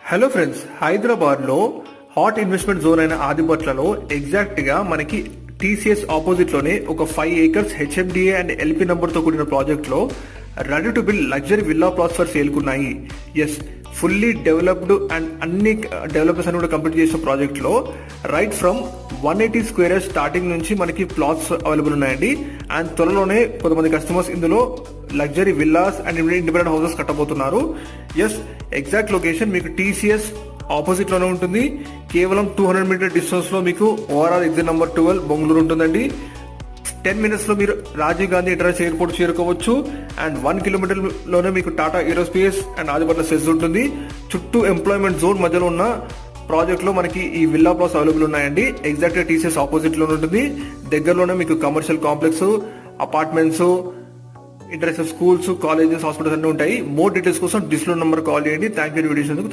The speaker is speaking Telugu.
హలో ఫ్రెండ్స్, హైదరాబాద్లో హాట్ ఇన్వెస్ట్మెంట్ జోన్ అయిన ఆదిబట్లలో ఎగ్జాక్ట్గా మనకి టీసీఎస్ ఆపోజిట్లోనే ఒక 5 acres హెచ్ఎండిఏ అండ్ ఎల్పీ నంబర్తో కూడిన ప్రాజెక్ట్లో ready to build luxury villa plots for సేల్కున్నాయి. ఎస్, ఫుల్లీ డెవలప్డ్ అండ్ అన్ని డెవలపర్స్ అని కూడా కంప్లీట్ చేసిన ప్రాజెక్ట్లో రైట్ ఫ్రమ్ 180 squares స్టార్టింగ్ నుంచి మనకి ప్లాట్స్ అవైలబుల్ ఉన్నాయండి. అండ్ త్వరలోనే కొంతమంది కస్టమర్స్ ఇందులో luxury villas and independent houses కట్టబోతున్నారు. ఎస్, ఎగ్జాక్ట్ లొకేషన్ మీకు టీసీఎస్ ఆపోజిట్ లోనే ఉంటుంది. కేవలం 200 మీటర్ డిస్టెన్స్ లో మీకు ఓవరాల్ ఎగ్జిట్ నెంబర్ 12 బెంగళూరు ఉంటుందండి. 10 minutes లో మీరు రాజీవ్ గాంధీ ఇంటర్నేషనల్ ఎయిర్పోర్ట్ చేరుకోవచ్చు. అండ్ 1 kilometer లోనే మీకు Tata aerospace and Adibatla SEZ ఉంటుంది. చుట్టూ ఎంప్లాయ్మెంట్ జోన్ మధ్యలో ఉన్న ప్రాజెక్ట్ లో మనకి ఈ విల్లా ప్లాట్స్ అవైలబుల్ ఉన్నాయండి. ఎగ్జాక్ట్ గా టీసీఎస్ ఆపోజిట్ లోనే ఉంటుంది. దగ్గరలోనే మీకు commercial complex, apartments, international schools, colleges, hospitals అన్ని ఉంటాయి. మోర్ డీటెయిల్స్ కోసం డిస్ప్లే నెంబర్ కాల్ చేయండి. Thank you videos.